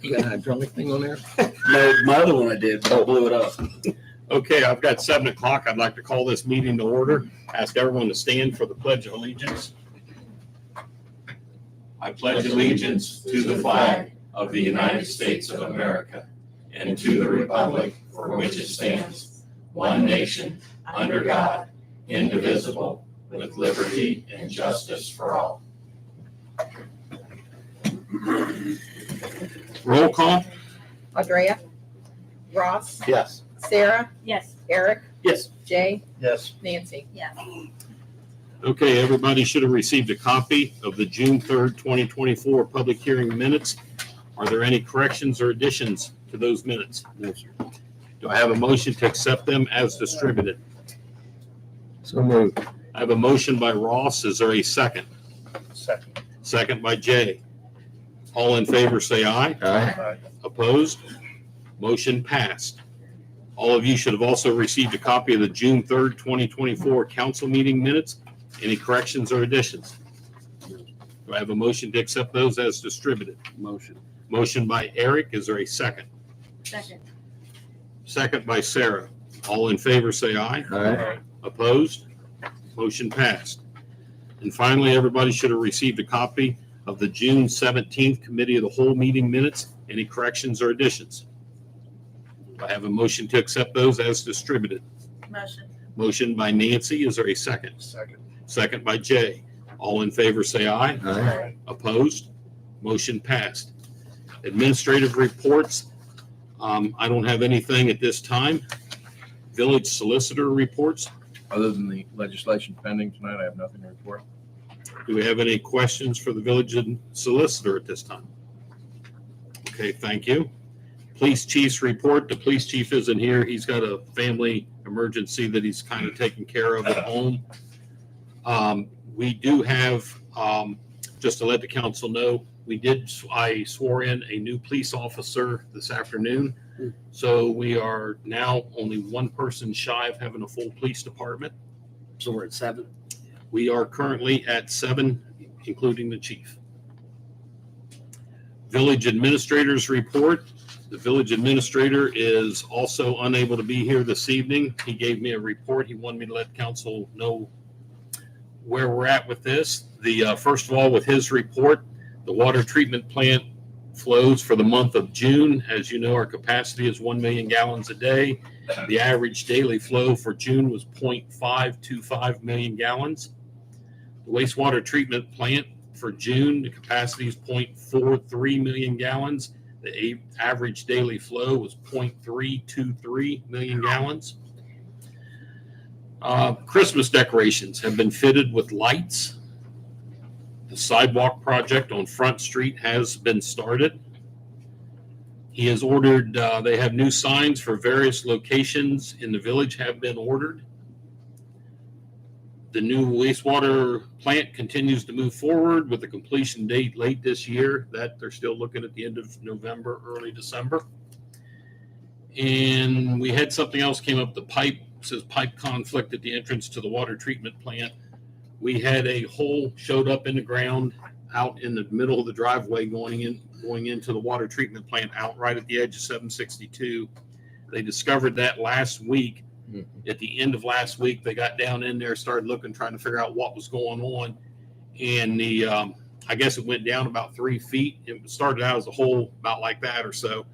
You got a hydraulic thing on there? No, my other one I did, but I blew it up. Okay, I've got 7 o'clock. I'd like to call this meeting to order. Ask everyone to stand for the Pledge of Allegiance. I pledge allegiance to the flag of the United States of America and to the republic for which it stands, one nation, under God, indivisible, with liberty and justice for all. Roll call? Andrea, Ross, Yes. Sarah, Yes. Eric, Yes. Jay, Yes. Nancy. Yes. Okay, everybody should have received a copy of the June 3rd, 2024 public hearing minutes. Are there any corrections or additions to those minutes? No, sir. Do I have a motion to accept them as distributed? So moved. I have a motion by Ross. Is there a second? Second. Second by Jay. All in favor, say aye. Aye. Opposed? Motion passed. All of you should have also received a copy of the June 3rd, 2024 council meeting minutes. Any corrections or additions? Do I have a motion to accept those as distributed? Motion. Motion by Eric. Is there a second? Second. Second by Sarah. All in favor, say aye. Aye. Opposed? Motion passed. And finally, everybody should have received a copy of the June 17th Committee of the Whole meeting minutes. Any corrections or additions? Do I have a motion to accept those as distributed? Motion. Motion by Nancy. Is there a second? Second. Second by Jay. All in favor, say aye. Aye. Opposed? Motion passed. Administrative reports. I don't have anything at this time. Village solicitor reports. Other than the legislation pending tonight, I have nothing to report. Do we have any questions for the village solicitor at this time? Okay, thank you. Police chief's report. The police chief isn't here. He's got a family emergency that he's kind of taking care of at home. We do have, just to let the council know, I swore in a new police officer this afternoon. So we are now only one person shy of having a full police department. So we're at 7. We are currently at 7, including the chief. Village administrator's report. The village administrator is also unable to be here this evening. He gave me a report. He wanted me to let council know where we're at with this. First of all, with his report, the water treatment plant flows for the month of June. As you know, our capacity is 1 million gallons a day. The average daily flow for June was 0.525 million gallons. The wastewater treatment plant for June, the capacity is 0.43 million gallons. The average daily flow was 0.323 million gallons. Christmas decorations have been fitted with lights. The sidewalk project on Front Street has been started. He has ordered, they have new signs for various locations in the village have been ordered. The new wastewater plant continues to move forward with a completion date late this year. That they're still looking at the end of November, early December. And we had something else came up, the pipe, says pipe conflict at the entrance to the water treatment plant. We had a hole showed up in the ground out in the middle of the driveway going into the water treatment plant out right at the edge of 762. They discovered that last week. At the end of last week, they got down in there, started looking, trying to figure out what was going on. And I guess it went down about 3 feet. It started out as a hole about like that or so.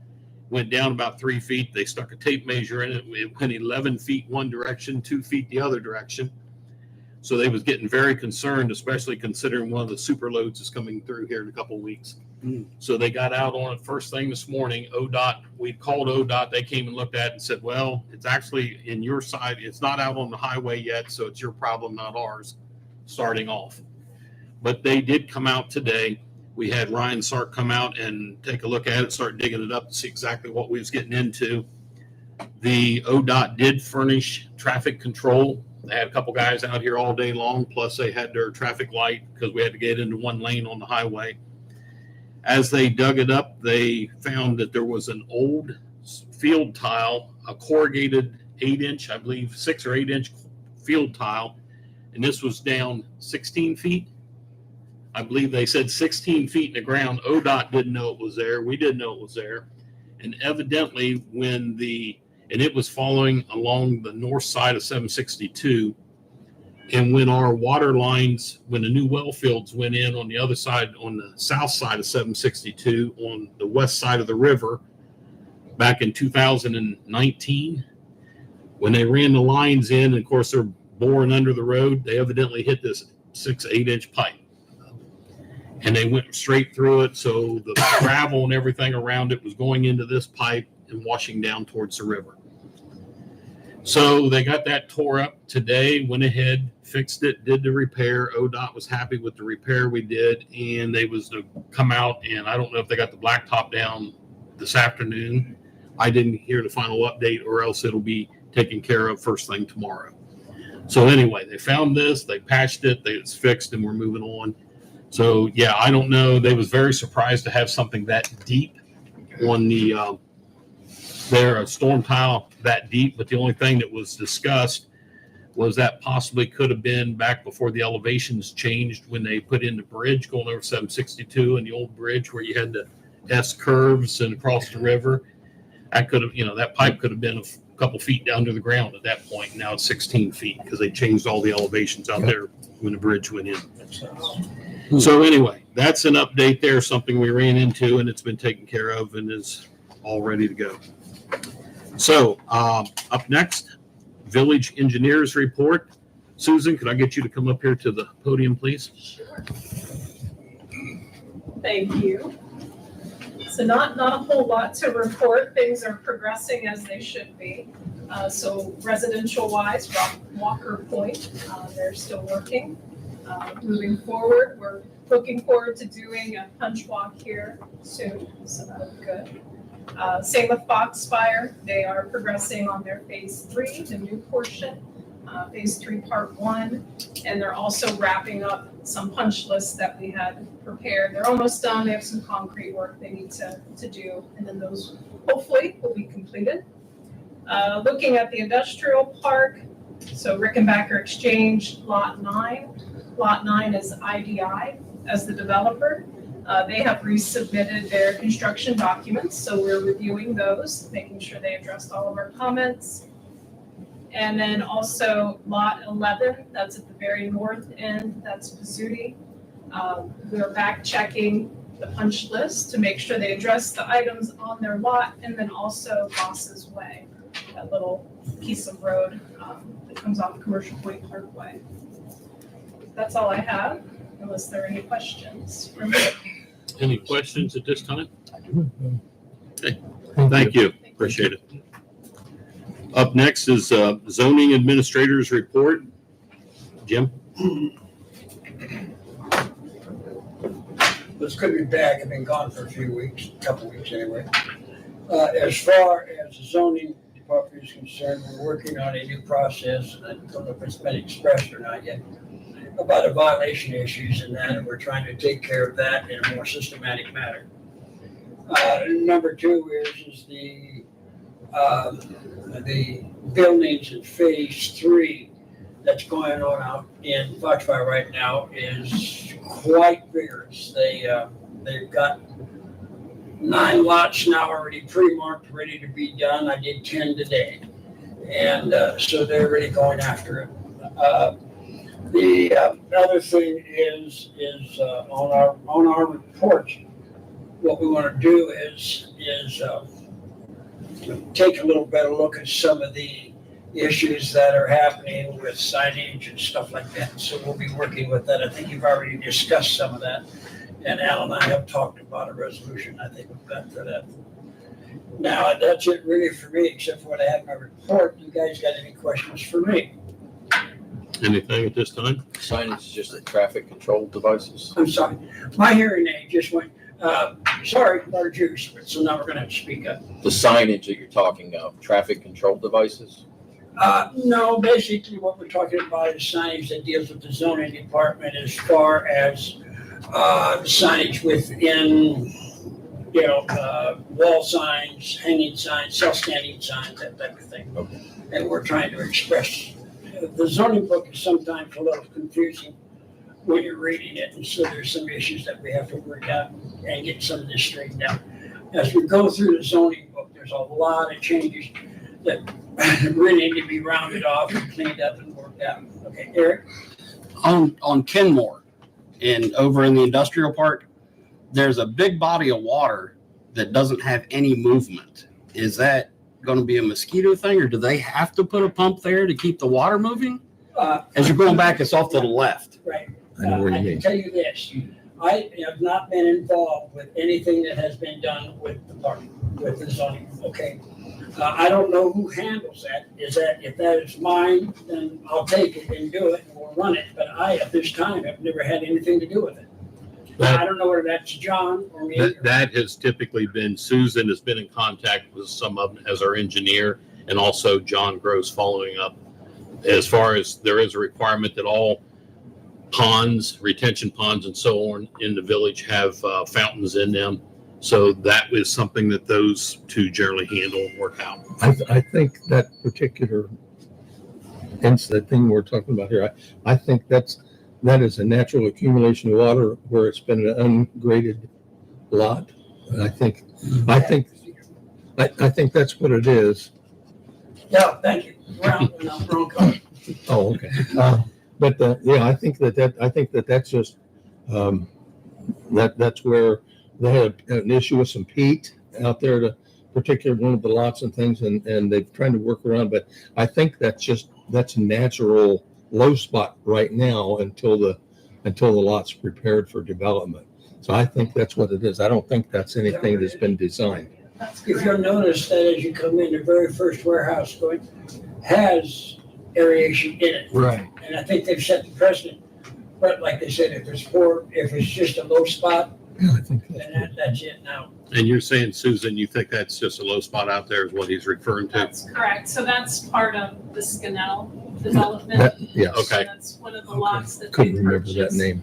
Went down about 3 feet. They stuck a tape measure in it. It went 11 feet one direction, 2 feet the other direction. So they was getting very concerned, especially considering one of the super loads is coming through here in a couple of weeks. So they got out on it first thing this morning. ODOT, we called ODOT. They came and looked at it and said, well, it's actually in your side. It's not out on the highway yet, so it's your problem, not ours, starting off. But they did come out today. We had Ryan Sark come out and take a look at it, start digging it up to see exactly what we was getting into. The ODOT did furnish traffic control. They had a couple guys out here all day long, plus they had their traffic light because we had to get into one lane on the highway. As they dug it up, they found that there was an old field tile, a corrugated 8-inch, I believe 6 or 8 inch field tile, and this was down 16 feet. I believe they said 16 feet in the ground. ODOT didn't know it was there. We didn't know it was there. And evidently and it was following along the north side of 762. And when our water lines, when the new well fields went in on the other side, on the south side of 762, on the west side of the river, back in 2019, when they ran the lines in, and of course they're boring under the road, they evidently hit this 8 inch pipe. And they went straight through it. So the gravel and everything around it was going into this pipe and washing down towards the river. So they got that tore up today, went ahead, fixed it, did the repair. ODOT was happy with the repair we did. And they was to come out, and I don't know if they got the blacktop down this afternoon. I didn't hear the final update, or else it'll be taken care of first thing tomorrow. So anyway, they found this, they patched it, it's fixed, and we're moving on. So yeah, I don't know. They was very surprised to have something that deep on the a storm tile that deep. But the only thing that was discussed was that possibly could have been back before the elevations changed, when they put in the bridge going over 762 and the old bridge where you had the S curves and across the river. That could have, that pipe could have been a couple feet down to the ground at that point. Now it's 16 feet because they changed all the elevations out there when the bridge went in. So anyway, that's an update there, something we ran into, and it's been taken care of and is all ready to go. So up next, Village Engineers Report. Susan, could I get you to come up here to the podium, please? Sure. Thank you. So not a whole lot to report. Things are progressing as they should be. So residential wise, Walker Point, they're still working. Moving forward, we're looking forward to doing a punch walk here soon, so that'll be good. Same with Foxfire, they are progressing on their phase 3, the new portion, phase 3 part 1, and they're also wrapping up some punch lists that we had prepared. They're almost done. They have some concrete work they need to do, and then those hopefully will be completed. Looking at the industrial park, so Rickenbacker Exchange, Lot 9. Lot 9 is IDI as the developer. They have resubmitted their construction documents, so we're reviewing those, making sure they addressed all of our comments. And then also Lot 11, that's at the very north end, that's Pizzuti. We're back checking the punch list to make sure they address the items on their lot, and then also Boss's Way, that little piece of road that comes off Commercial Point Parkway. That's all I have, unless there are any questions for me. Any questions at this time? Okay. Thank you. Appreciate it. Up next is Zoning Administrator's Report. Jim? This could be back. I've been gone for a few weeks, a couple weeks anyway. As far as the zoning department is concerned, we're working on a new process, and I don't know if it's been expressed or not yet, about the violation issues and that, and we're trying to take care of that in a more systematic manner. Number 2 is the buildings in phase 3 that's going on out in Foxfire right now is quite vigorous. They've got 9 lots now already pre-marked, ready to be done. I did 10 today, and so they're really going after it. The other thing is on our report, what we want to do is take a little better look at some of the issues that are happening with signage and stuff like that. So we'll be working with that. I think you've already discussed some of that, and Al and I have talked about a resolution. I think we've got to that. Now, that's it really for me, except for what I have in my report. You guys got any questions for me? Anything at this time? Signage is just the traffic control devices. I'm sorry. My hearing aid just went, sorry, our juice, but so now we're gonna have to speak up. The signage that you're talking of, traffic control devices? No, basically what we're talking about is signage that deals with the zoning department as far as, the signage within, wall signs, hanging signs, self-standing signs, that type of thing. Okay. And we're trying to express, the zoning book is sometimes a little confusing when you're reading it, and so there's some issues that we have to work out and get some of this straightened out. As we go through the zoning book, there's a lot of changes that really need to be rounded off and cleaned up and worked out. Okay, Eric? On Kenmore and over in the industrial park, there's a big body of water that doesn't have any movement. Is that going to be a mosquito thing, or do they have to put a pump there to keep the water moving? As you're going back, it's off to the left. Right. I know what I you can mean. tell you this, I have not been involved with anything that has been done with the park, with the zoning, okay? I don't know who handles that. If that is mine, then I'll take it and do it and we'll run it. But I, at this time, have never had anything to do with it. I don't know whether that's John or me. That has typically been, Susan has been in contact with some of them as our engineer, and also John Gross following up. As far as there is a requirement that all ponds, retention ponds and so on in the village have fountains in them. So that is something that those two generally handle and work out. I think that particular incident thing we're talking about here, I think that is a natural accumulation of water where it's been an ungraded lot. And I think that's what it is. No, thank you. Wrong color. Oh, okay. But yeah, I think that's just that's where they had an issue with some peat out there to particular one of the lots and things, and they're trying to work around. But I think that's a natural low spot right now until the lot's prepared for development. So I think that's what it is. I don't think that's anything that's been designed. That's If you'll correct. notice that as you come in, the very first warehouse going has aeration in it. Right. And I think they've set the precedent. But like they said, if it's just a low spot, Yeah, I think then that's it now. And you're saying, Susan, you think that's just a low spot out there is what he's referring to? That's correct. So that's part of the Scanell development. yes. Okay. That's one of the lots that they Couldn't remember that purchased. name.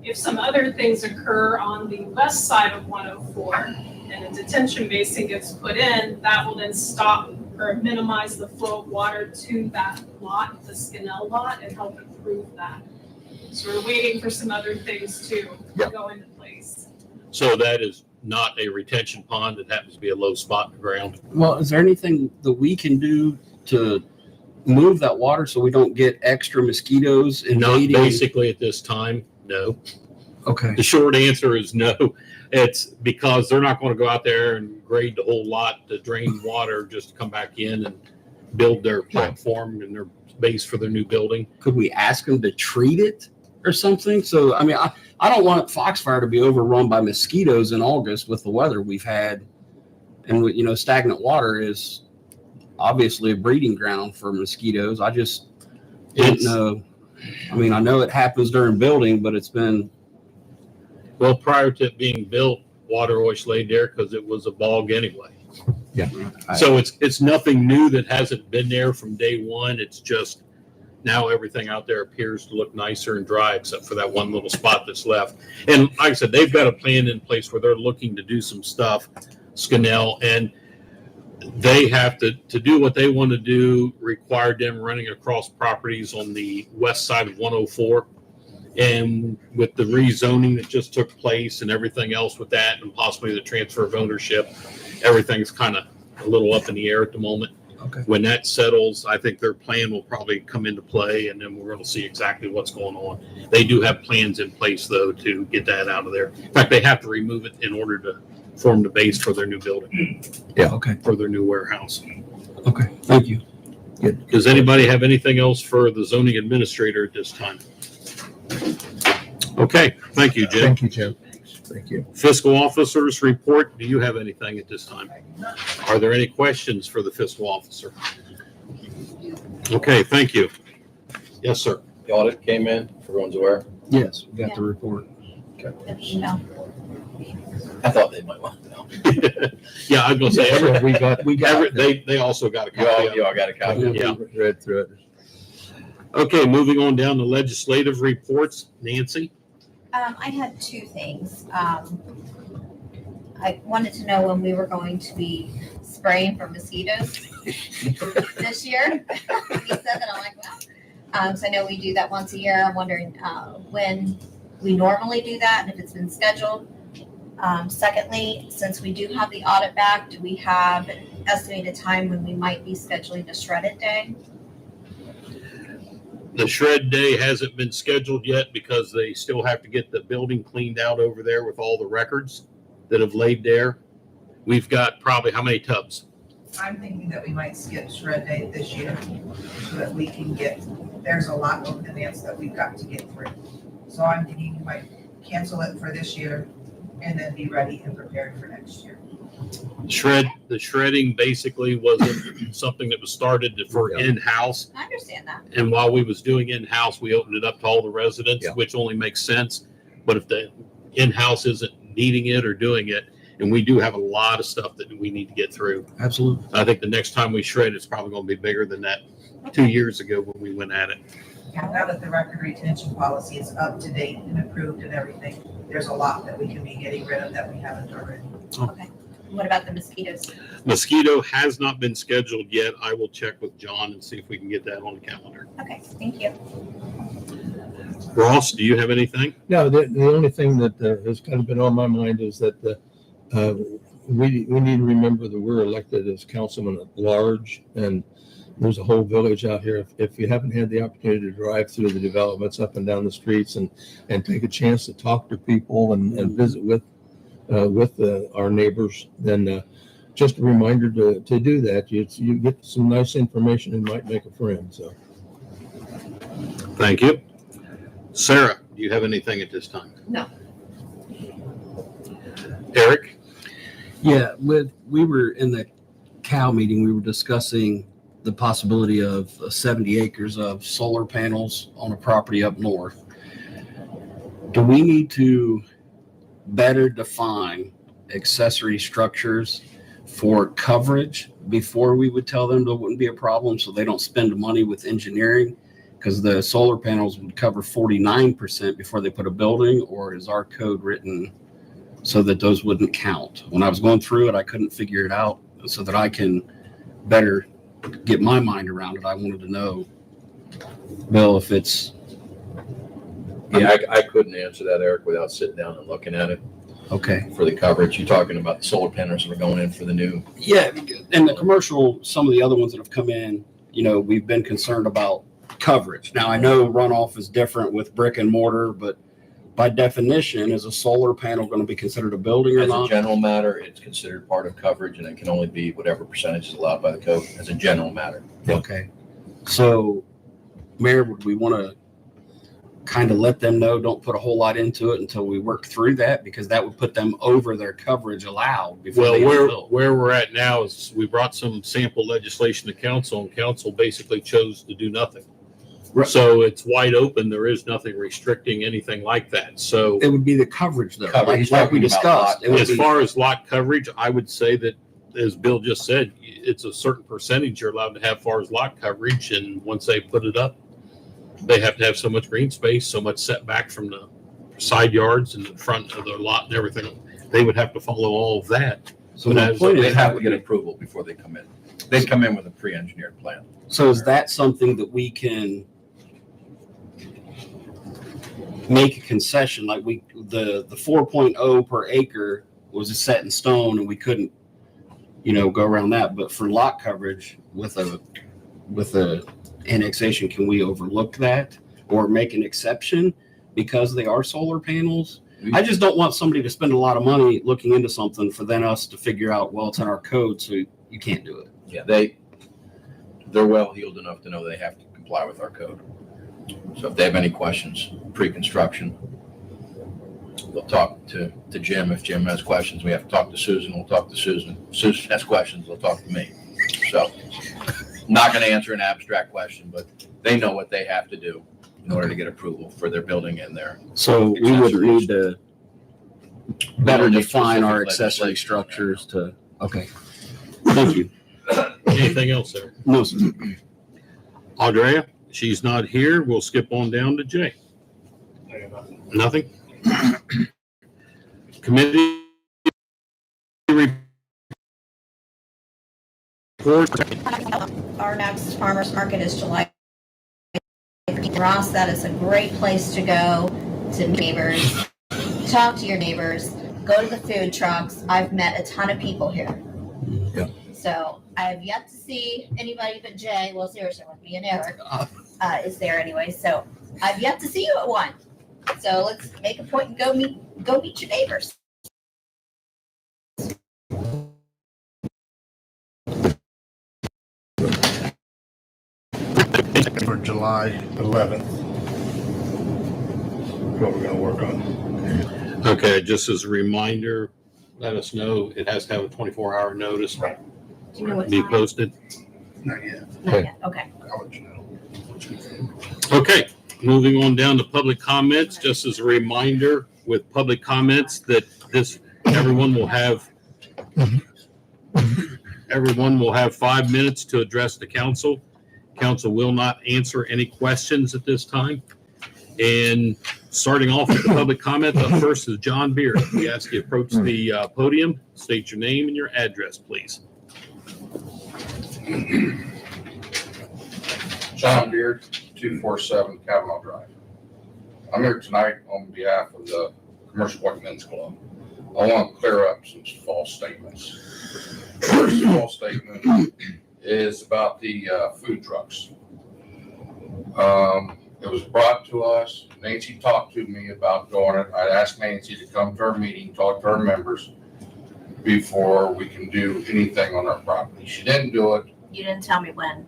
If some other things occur on the west side of 104 and a detention basin gets put in, that will then stop or minimize the flow of water to that lot, the Scanell lot, and help improve that. So we're waiting for some other things to Yeah. go into place. So that is not a retention pond. It happens to be a low spot in the ground. Well, is there anything that we can do to move that water so we don't get extra mosquitoes Not invading? basically at this time, no. Okay. The short answer is no. It's because they're not going to go out there and grade the whole lot to drain water just to come back in and build their platform and their base for their new building. Could we ask them to treat it or something? So, I mean, I don't want Foxfire to be overrun by mosquitoes in August with the weather we've had. And, stagnant water is obviously a breeding ground for mosquitoes. I just don't It's, know. I mean, I know it happens during building, but it's been, well, prior to it being built, water always laid there because it was a bog anyway. So it's nothing new that hasn't been there from day one. It's just now everything out there appears to look nicer and dry, except for that one little spot that's left. And like I said, they've got a plan in place where they're looking to do some stuff, Scanell, and they have to do what they want to do, required them running across properties on the west side of 104. And with the rezoning that just took place and everything else with that, and possibly the transfer of ownership, everything's kind of a little up in the air at the moment. Okay. When that settles, I think their plan will probably come into play, and then we're going to see exactly what's going on. They do have plans in place, though, to get that out of there. In fact, they have to remove it in order to form the base for their new building, okay. for their new warehouse. Okay. Thank you. Does anybody have anything else for the zoning administrator at this time? Okay, thank you, Jim. Thank you, Jim. Thank you. Fiscal officer's report, do you have anything at this time? Are there any questions for the fiscal officer? Okay, thank you. Yes, sir. The audit came in, everyone's aware. Yes, we got the report. I thought they might want to know. Yeah, I'm gonna say, We got they also got a copy of it. Y'all got a copy. Yeah. read through it. Okay, moving on down to legislative reports. Nancy? I had two things. I wanted to know when we were going to be spraying for mosquitoes this year. He said that, I'm like, So I know we do that once a year. I'm wondering when we normally do that and if it's been scheduled. Secondly, since we do have the audit back, do we have an estimated time when we might be scheduling the shredded day? The shred day hasn't been scheduled yet because they still have to get the building cleaned out over there with all the records that have laid there. We've got probably how many tubs? I'm thinking that we might skip shred day this year so that we can there's a lot of demands that we've got to get through. So I'm thinking we might cancel it for this year and then be ready and prepared for next year. The shredding basically wasn't something that was started for in-house. I understand that. And while we was doing in-house, we opened it up to all the residents, Yeah. which only makes sense. But if the in-house isn't needing it or doing it, and we do have a lot of stuff that we need to get through. Absolutely. I think the next time we shred, it's probably going to be bigger than that 2 years ago when we went at it. Now that the record retention policy is up to date and approved and everything, there's a lot that we can be getting rid of that we haven't already. What about the mosquitoes? Mosquito has not been scheduled yet. I will check with John and see if we can get that on the calendar. Okay, thank you. Ross, do you have anything? No, the only thing that has kind of been on my mind is that we need to remember that we're elected as councilmen at large, and there's a whole village out here. If you haven't had the opportunity to drive through the developments up and down the streets and take a chance to talk to people and visit with our neighbors, then just a reminder to do that. You get some nice information and might make a friend. So, Thank you. Sarah, do you have anything at this time? No. Eric? Yeah, we were in the cow meeting, we were discussing the possibility of 70 acres of solar panels on a property up north. Do we need to better define accessory structures for coverage before we would tell them there wouldn't be a problem so they don't spend money with engineering? Because the solar panels would cover 49% before they put a building, or is our code written so that those wouldn't count? When I was going through it, I couldn't figure it out so that I can better get my mind around it. I wanted to know, Bill, if it's Yeah, I couldn't answer that, Eric, without sitting down and looking at it okay. for the coverage. You're talking about the solar panels that are going in for the new. Yeah, and the commercial, some of the other ones that have come in, we've been concerned about coverage. Now, I know runoff is different with brick and mortar, but by definition, is a solar panel going to be considered a building or As a not? general matter, it's considered part of coverage, and it can only be whatever percentage is allowed by the code as a general matter. Okay. So, Mayor, would we want to kind of let them know, don't put a whole lot into it until we work through that? Because that would put them over their coverage allowed before Well, they where build. we're at now is we brought some sample legislation to council, and council basically chose to do nothing. Right. So it's wide open. There is nothing restricting anything like that. So It would be the coverage though, Coverage. He's like we talking about discussed. lot It would as be- far as lot coverage, I would say that, as Bill just said, it's a certain percentage you're allowed to have as far as lot coverage. And once they put it up, they have to have so much green space, so much setback from the side yards and the front of their lot and everything. They would have to follow all of that. So my But point They'd is, have to get approval before they come in. They'd come in with a pre-engineered plan. so is that something that we can make a concession? Like the 4.0 per acre was set in stone and we couldn't, go around that. But for lot coverage with a annexation, can we overlook that or make an exception because they are solar panels? I just don't want somebody to spend a lot of money looking into something for then us to figure out, well, it's in our code, so you can't do it. Yeah, they're well-heeled enough to know they have to comply with our code. So if they have any questions, pre-construction, we'll talk to Jim. If Jim has questions, we have to talk to Susan, we'll talk to Susan. Susan has questions, we'll talk to me. So I'm not going to answer an abstract question, but they know what they have to do in order to get approval for their building and their. So we wouldn't need to better don't need define our specific accessory legislation. structures to, okay. Thank you. Anything else there? No, sir. Andrea, she's not here. We'll skip on down to Jay. Nothing? Committee report. Our next farmer's market is July Ross, that is a great place to go to meet neighbors, talk to your neighbors, go to the food trucks. I've met a ton of people here. Yeah. So I have yet to see anybody but Jay. Well, seriously, with me and Eric is there anyway. So I've yet to see you at one. So let's make a point and go meet your neighbors. For July 11th. What we're gonna work on. Okay, just as a reminder, let us know. It has to have a 24-hour notice. Right. Do you know what Be time? posted. Not yet. Not yet. Okay. I'll let you know. Okay, moving on down to public comments. Just as a reminder, with public comments, that everyone will have 5 minutes to address the council. Council will not answer any questions at this time. And starting off with the public comment, up first is John Beard. We ask you to approach the podium, state your name and your address, please. John Beard, 247 Kavanaugh Drive. I'm here tonight on behalf of the Commercial Point Men's Club. I want to clear up some false statements. First false statement is about the food trucks. It was brought to us. Nancy talked to me about doing it. I asked Nancy to come to our meeting, talk to our members before we can do anything on our property. She didn't do it. You didn't tell me when.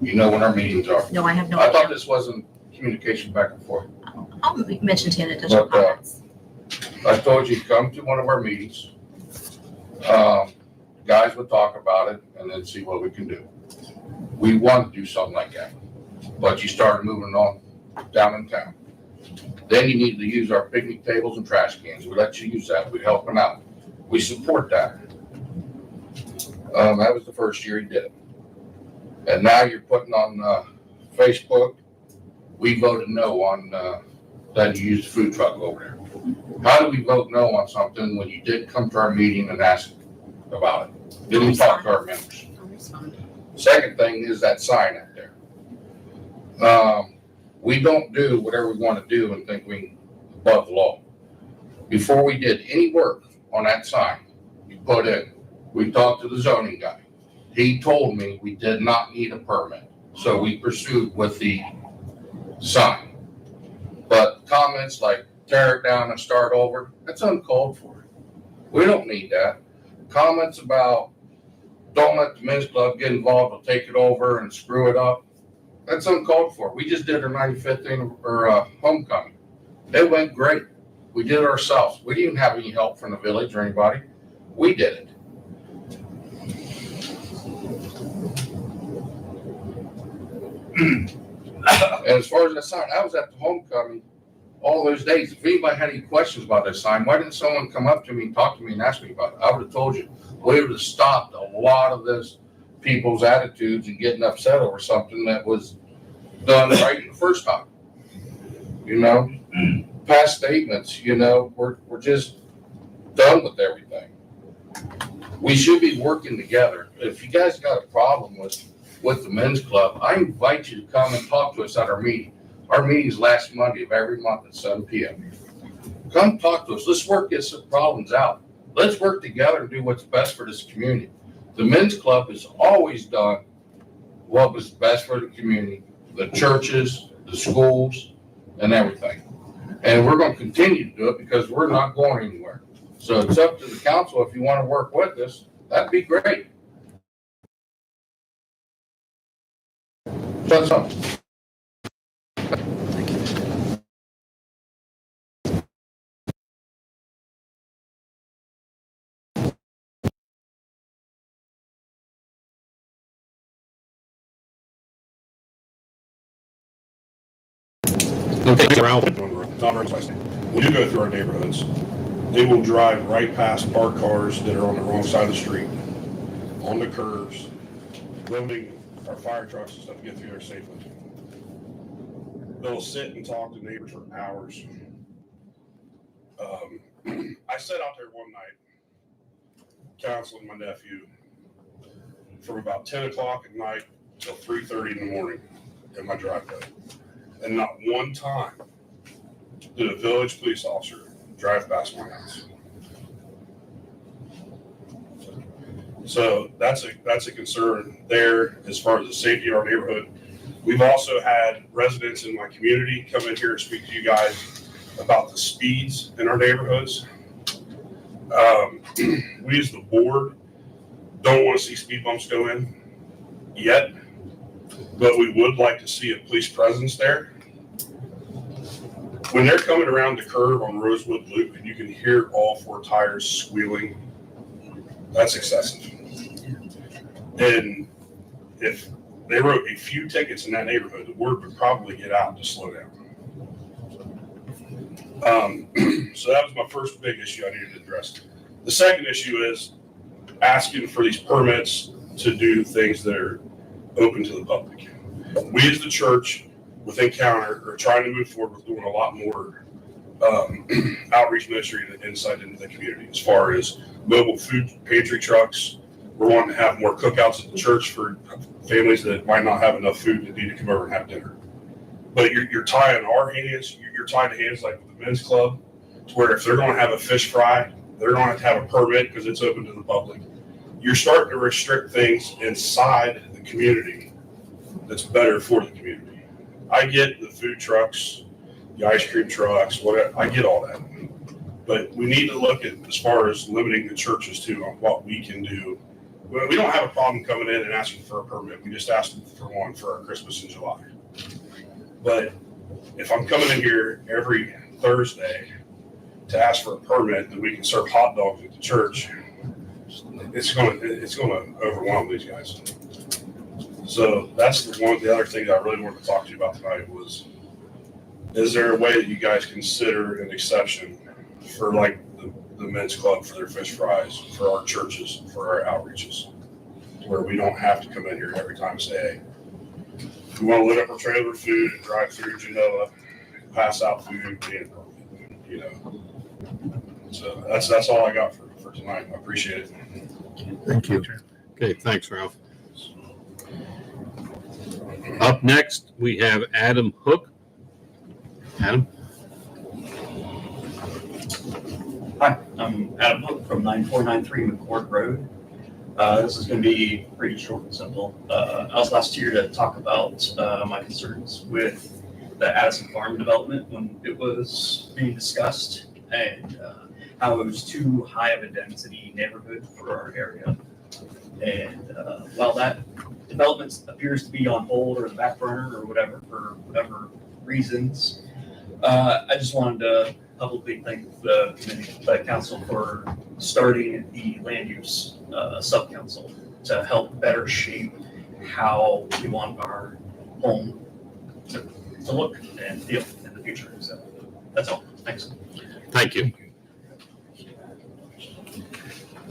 You know when our meetings are. No, I have no I thought idea. this wasn't communication back and forth. I'll mention to you in additional But, comments. I told you, come to one of our meetings. Guys would talk about it and then see what we can do. We want to do something like that, but you started moving on down in town. Then you need to use our picnic tables and trash cans. We let you use that. We help them out. We support that. That was the first year he did it. And now you're putting on Facebook, we voted no on that you used the food truck over there. How do we vote no on something when you did come to our meeting and ask about it? Didn't talk to our members. I'll respond. Second thing is that sign out there. We don't do whatever we want to do and think we above the law. Before we did any work on that sign, you put in, we talked to the zoning guy. He told me we did not need a permit, so we pursued with the sign. But comments like tear it down and start over, that's uncalled for. We don't need that. Comments about don't let the men's club get involved, we'll take it over and screw it up, that's uncalled for. We just did our 95th homecoming. It went great. We did it ourselves. We didn't have any help from the village or anybody. We did it. And as far as that sign, I was at the homecoming all those days. If anybody had any questions about that sign, why didn't someone come up to me and talk to me and ask me about it? I would have told you. We would have stopped a lot of this people's attitudes and getting upset over something that was done right the first time. You know, past statements, you know, we're just done with everything. We should be working together. If you guys got a problem with the men's club, I invite you to come and talk to us at our meeting. Our meeting's last Monday of every month at 7 p.m. Come talk to us. Let's work these problems out. Let's work together and do what's best for this community. The men's club has always done what was best for the community, the churches, the schools, and everything. And we're going to continue to do it because we're not going anywhere. So it's up to the council. If you want to work with us, that'd be great. That's all. Okay, Ralph. When you go through our neighborhoods, they will drive right past parked cars that are on the wrong side of the street, on the curves, loading our fire trucks and stuff to get through there safely. They'll sit and talk to neighbors for hours. I sat out there one night counseling my nephew from about 10 o'clock at night till 3:30 in the morning in my driveway. And not one time did a village police officer drive past my house. So that's a concern there as far as the safety of our neighborhood. We've also had residents in my community come in here and speak to you guys about the speeds in our neighborhoods. We as the board don't want to see speed bumps go in yet, but we would like to see a police presence there. When they're coming around the curve on Rosewood Loop and you can hear all four tires squealing, that's excessive. And if they wrote a few tickets in that neighborhood, the word would probably get out to slow down. So that was my first big issue I needed to address. The second issue is asking for these permits to do things that are open to the public. We as the church with Encounter are trying to move forward with doing a lot more outreach ministry and insight into the community as far as mobile food pantry trucks. We're wanting to have more cookouts at the church for families that might not have enough food to need to come over and have dinner. But you're tying our hands, you're tying hands like with the men's club, to where if they're going to have a fish fry, they're going to have a permit because it's open to the public. You're starting to restrict things inside the community that's better for the community. I get the food trucks, the ice cream trucks, whatever. I get all that. But we need to look at as far as limiting the churches too on what we can do. We don't have a problem coming in and asking for a permit. We just asked for one for our Christmas in July. But if I'm coming in here every Thursday to ask for a permit that we can serve hot dogs at the church, it's going to overwhelm these guys. So that's the other thing that I really wanted to talk to you about tonight was, is there a way that you guys consider an exception for like the men's club for their fish fries, for our churches, for our outreaches, where we don't have to come in here every time and say, hey, we want to lit up our trailer with food and drive through Genoa, pass out food, you know. So that's all I got for tonight. I appreciate it. Thank you. Okay, thanks, Ralph. Up next, we have Adam Hook. Adam? Hi, I'm Adam Hook from 9493 McCord Road. This is going to be pretty short and simple. I was last year to talk about my concerns with the Addison Farm development when it was being discussed, and how it was too high of a density neighborhood for our area. And while that development appears to be on hold or the back burner or whatever, for whatever reasons, I just wanted to publicly thank the committee, the council, for starting the land use sub-council to help better shape how we want our home to look and feel in the future. So that's all. Thanks. Thank you.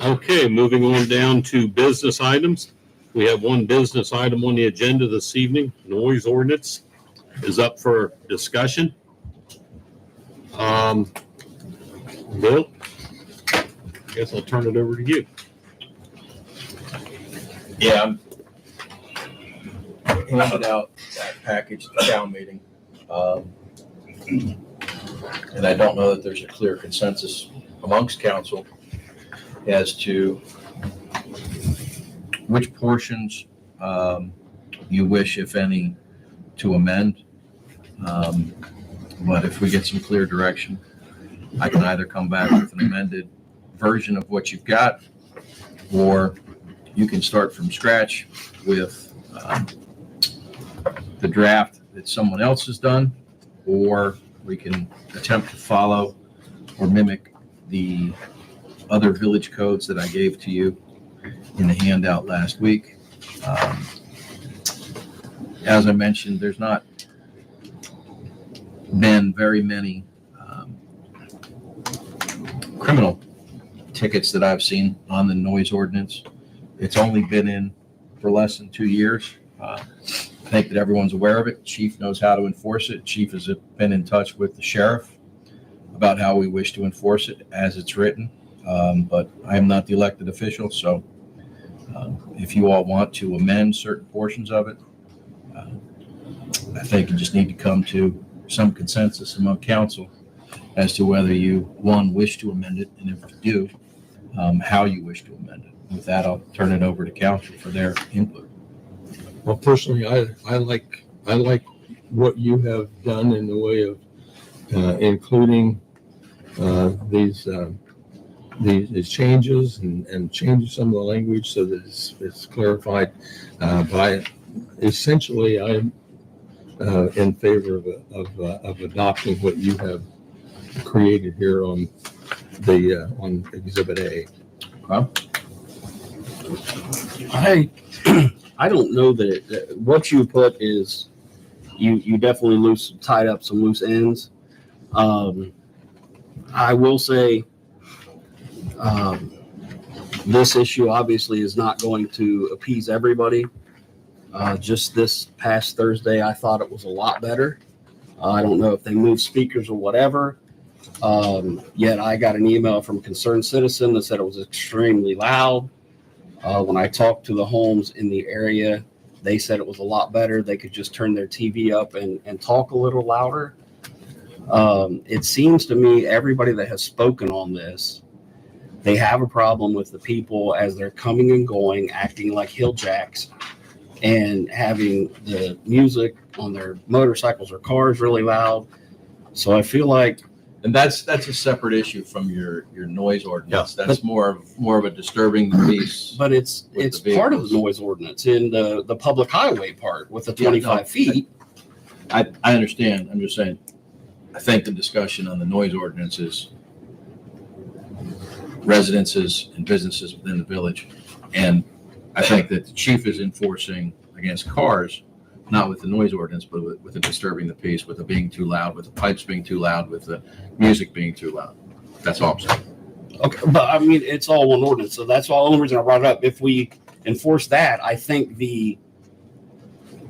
Okay, moving on down to business items. We have one business item on the agenda this evening. Noise ordinance is up for discussion. Bill, I guess I'll turn it over to you. Yeah, I'm handed out that package at the town meeting. And I don't know that there's a clear consensus amongst council as to which portions you wish, if any, to amend. But if we get some clear direction, I can either come back with an amended version of what you've got, or you can start from scratch with the draft that someone else has done, or we can attempt to follow or mimic the other village codes that I gave to you in the handout last week. As I mentioned, there's not been very many criminal tickets that I've seen on the noise ordinance. It's only been in for less than 2 years. I think that everyone's aware of it. Chief knows how to enforce it. Chief has been in touch with the sheriff about how we wish to enforce it as it's written. But I am not the elected official, so if you all want to amend certain portions of it, I think you just need to come to some consensus among council as to whether you, one, wish to amend it, and if you do, how you wish to amend it. With that, I'll turn it over to council for their input. Well, personally, I like what you have done in the way of including these changes and changing some of the language so that it's clarified. But essentially, I'm in favor of adopting what you have created here on Exhibit A. I don't know that what you put is you definitely tied up some loose ends. I will say this issue obviously is not going to appease everybody. Just this past Thursday, I thought it was a lot better. I don't know if they moved speakers or whatever. Yet I got an email from a concerned citizen that said it was extremely loud. When I talked to the homes in the area, they said it was a lot better. They could just turn their TV up and talk a little louder. It seems to me everybody that has spoken on this, they have a problem with the people as they're coming and going, acting like hilljacks and having the music on their motorcycles or cars really loud. So I feel like, And that's a separate issue from your noise ordinance. Yeah. That's more of a disturbing the peace. but it's With the part of the vehicles. noise ordinance in the public highway part with the Yeah, no, 25 feet. I understand. I'm just saying, I think the discussion on the noise ordinance is residences and businesses within the village. And I think that the chief is enforcing against cars, not with the noise ordinance, but with the disturbing the peace, with the being too loud, with the pipes being too loud, with the music being too loud. That's all I'm saying. Okay, but I mean, it's all one ordinance, so that's the only reason I brought it up. If we enforce that, I think the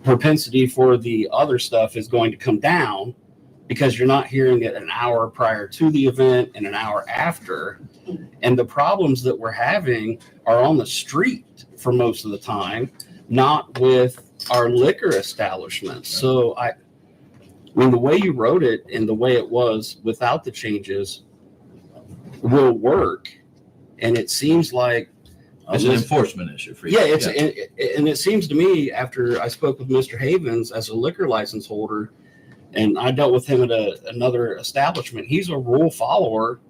propensity for the other stuff is going to come down because you're not hearing it an hour prior to the event and an hour after. And the problems that we're having are on the street for most of the time, not with our liquor establishments. So I mean, the way you wrote it and the way it was without the changes will work. And it seems like It's an enforcement issue for you. yeah, and it seems to me after I spoke with Mr. Havens as a liquor license holder, and I dealt with him at another establishment. He's a rule follower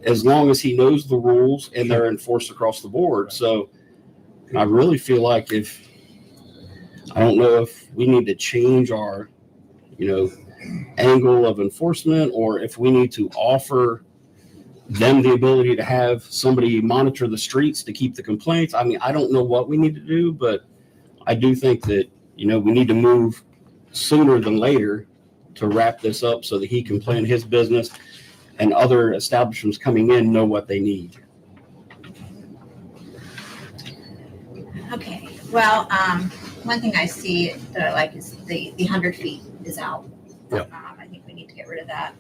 as long as he knows the rules and they're enforced across the board. So I really feel like I don't know if we need to change our, angle of enforcement or if we need to offer them the ability to have somebody monitor the streets to keep the complaints. I mean, I don't know what we need to do, but I do think that, we need to move sooner than later to wrap this up so that he can plan his business and other establishments coming in know what they need. Okay, well, one thing I see that I like is the 100 feet is out. Yep. I think we need to get rid of that.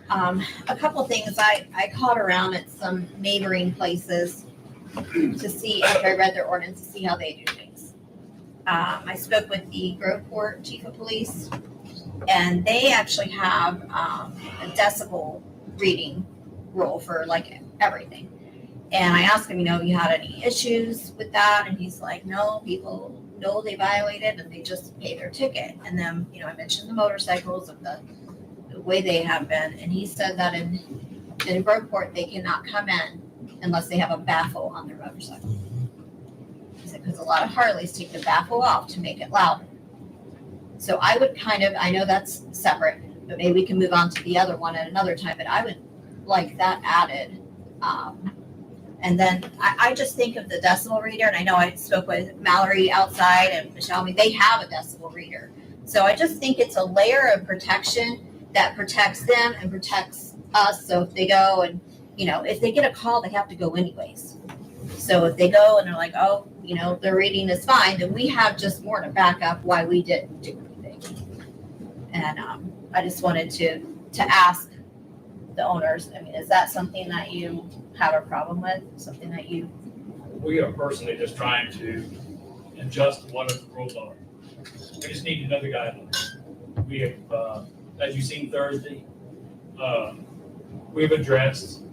A couple things, I called around at some neighboring places to see, after I read their ordinance, to see how they do things. I spoke with the Groveport Chief of Police, and they actually have a decibel reading rule for like everything. And I asked him, if you had any issues with that, and he's like, no, people know they violated and they just pay their ticket. And then, I mentioned the motorcycles and the way they have been, and he said that in Groveport they cannot come in unless they have a baffle on their motorcycle. He said because a lot of Harleys take the baffle off to make it louder. So I would I know that's separate, but maybe we can move on to the other one at another time. But I would like that added. And then I just think of the decibel reader, and I know I spoke with Mallory outside and Michelle. I mean, they have a decibel reader. So I just think it's a layer of protection that protects them and protects us. So if they go and, if they get a call, they have to go anyways. So if they go and they're like, oh, their reading is fine, then we have just more to back up why we didn't do anything. And I just wanted to ask the owners, I mean, is that something that you have a problem with? Something that you? We are personally just trying to adjust what the rules are. We just need to know the guidelines. we have, as you've seen Thursday, we've addressed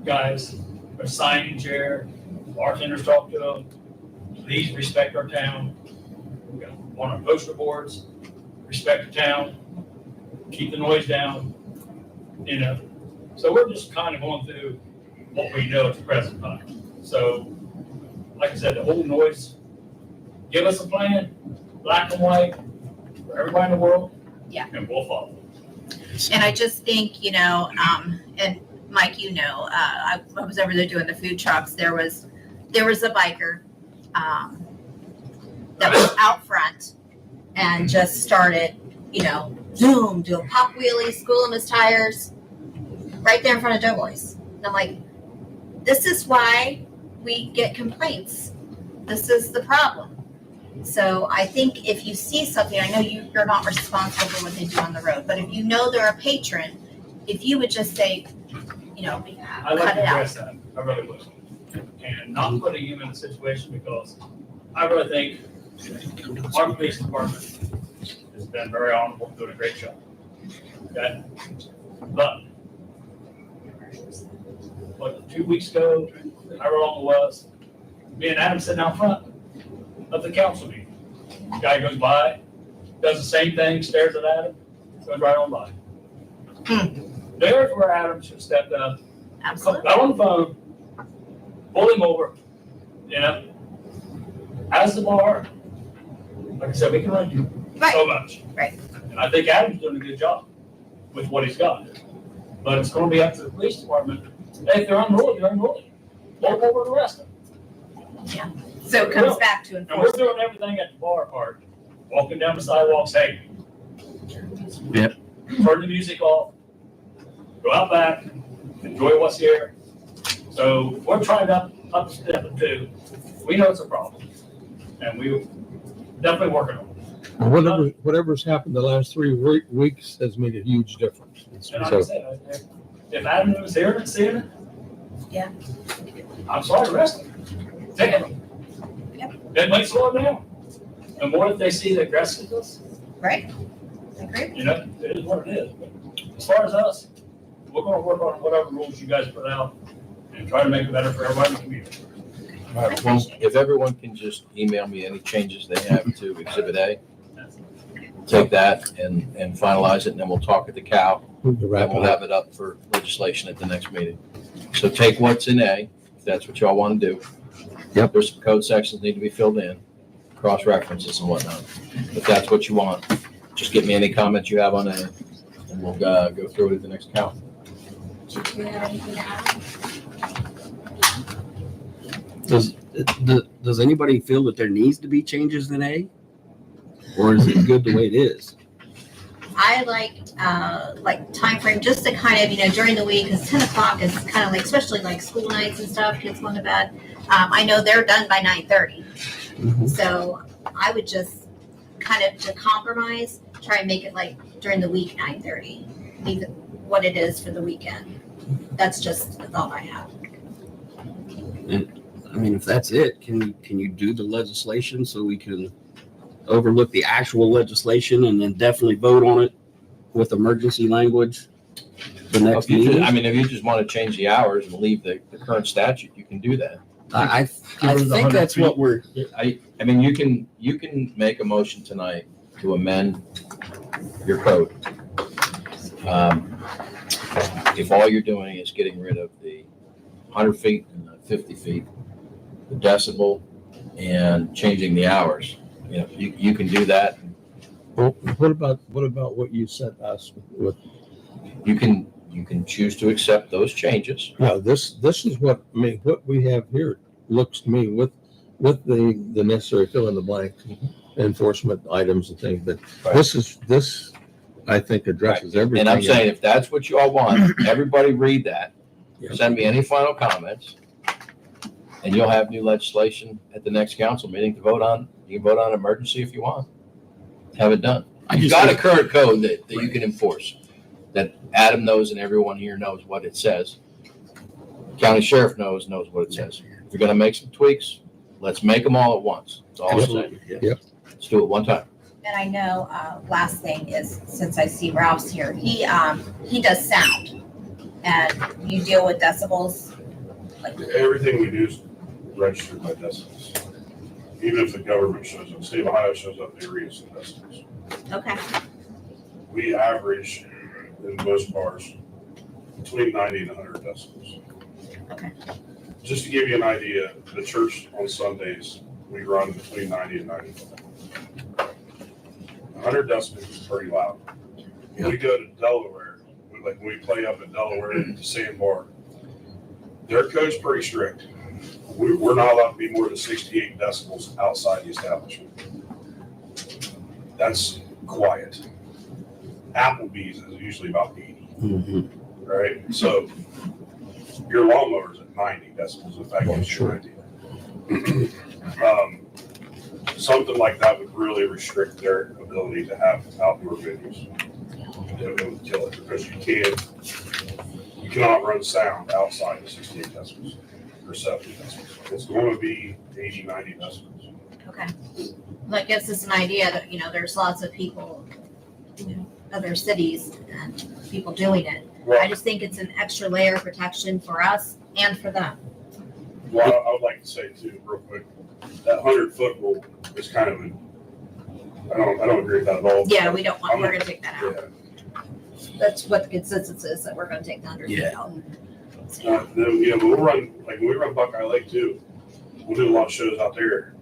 guys, our signage here, bartenders talk to them, please respect our town. We got on our poster boards, respect the town, keep the noise down, you know. So we're just kind of going through what we know at the present time. So, like I said, the whole noise, give us a plan, black and white, for everybody in the world. Yeah. And we'll follow. And I just think, and Mike, I was over there doing the food trucks. There was a biker that was out front and just started, zoom, doing pop wheelies, schooling his tires right there in front of Doughboys. And I'm like, this is why we get complaints. This is the problem. So I think if you see something, I know you're not responsible for what they do on the road, but if you know they're a patron, if you would just say, I like cut to it out. address that, I really would. And not putting him in a situation because I really think our police department has been very honorable, doing a great job. Okay? But 2 weeks ago, however long it was, me and Adam sitting out front of the council meeting. Guy goes by, does the same thing, stares at Adam, goes right on by. There's where Adam should have stepped up, Absolutely. got on the phone, pulled him over, as the bar. Like I said, we can only do so much. Right. And I think Adam's doing a good job with what he's got. But it's gonna be up to the police department. Hey, if they're unruly, they're unruly. Pull them over and arrest them. So it comes back to And we're enforcement. doing everything at the bar part, walking down the sidewalks, hey. Yep. Turn the music off, go out back, enjoy what's here. So we're trying to up step it too. We know it's a problem. And we definitely working on it. Whatever's happened the last 3 weeks has made a huge difference. And like I So, said, if Adam was there and seeing it. Yeah. I'm sorry, arrest him. Take him. It might slow them down. The more that they see the aggressiveness, Right? Agree? it is what it is. But as far as us, we're gonna work on whatever rules you guys put out and try to make it better for everybody in the community. All right, well, if everyone can just email me any changes they have to Exhibit A, take that and finalize it, and then we'll talk at the COW, and wrap we'll it up. have it up for legislation at the next meeting. So take what's in A, if that's what y'all want to do. Yep. There's some code sections need to be filled in, cross references and whatnot. If that's what you want, just get me any comments you have on A, and we'll go through it at the next COW. Do you have anything to add? Does anybody feel that there needs to be changes in A? Or is it good the way it is? I like time frame just to kind of, during the week, because 10 o'clock is kind of like, especially like school nights and stuff, kids going to bed. I know they're done by 9:30. Mhm. So I would just kind of to compromise, try and make it like during the week 9:30. Leave it what it is for the weekend. That's just the thought I have. I mean, if that's it, can you do the legislation so we can overlook the actual legislation and then definitely vote on it with emergency language the next If you meeting? just- if you just want to change the hours and leave the current statute, you can do that. I think that's what we're, I mean, you can make a motion tonight to amend your code. If all you're doing is getting rid of the 100 feet and the 50 feet, the decibel, and changing the hours, you can do that. Well, what about what you sent us with, You can choose to accept those changes. this is what we have here looks to me with the necessary fill in the blank enforcement items and things, but Right. this I think addresses everything. And I'm saying, if that's what you all want, everybody read that. Yeah. Send me any final comments. And you'll have new legislation at the next council meeting to vote on. You can vote on emergency if you want. Have it done. You've got a current code that you can enforce, that Adam knows and everyone here knows what it says. County sheriff knows what it says. If you're gonna make some tweaks, let's make them all at once. That's all I'm saying. absolutely, yeah. Let's do it one time. And I know, last thing is, since I see Ralph's here, he does sound. And you deal with decibels, Everything we do is registered by decibels. Even if the government shows up, state of Ohio shows up, they read us in decibels. okay, We average in most bars between 90 and 100 decibels. Okay. Just to give you an idea, the church on Sundays, we run between 90 and 95. 100 decibels is pretty loud. When we go to Delaware, like when we play up in Delaware at the Sandbar, their code's pretty strict. We're not allowed to be more than 68 decibels outside the establishment. That's quiet. Applebee's is usually about 80, right? So your lawnmower's at 90 decibels, if that gives you an idea. Something like that would really restrict their ability to have outdoor venues. It would kill it because you cannot run sound outside of 68 decibels or 70 decibels. It's going to be 80, 90 decibels. okay. That gives us an idea that, there's lots of people, other cities and people doing it. I Well, just think it's an extra layer of protection for us and for them. well, I would like to say too, real quick, that 100-foot rule is kind of I don't agree with that at all. Yeah, we're gonna take that out. Yeah. That's what the consensus is, that we're gonna take the 100 feet Yeah. out. Then, when we run Buckeye Lake too, we'll do a lot of shows out there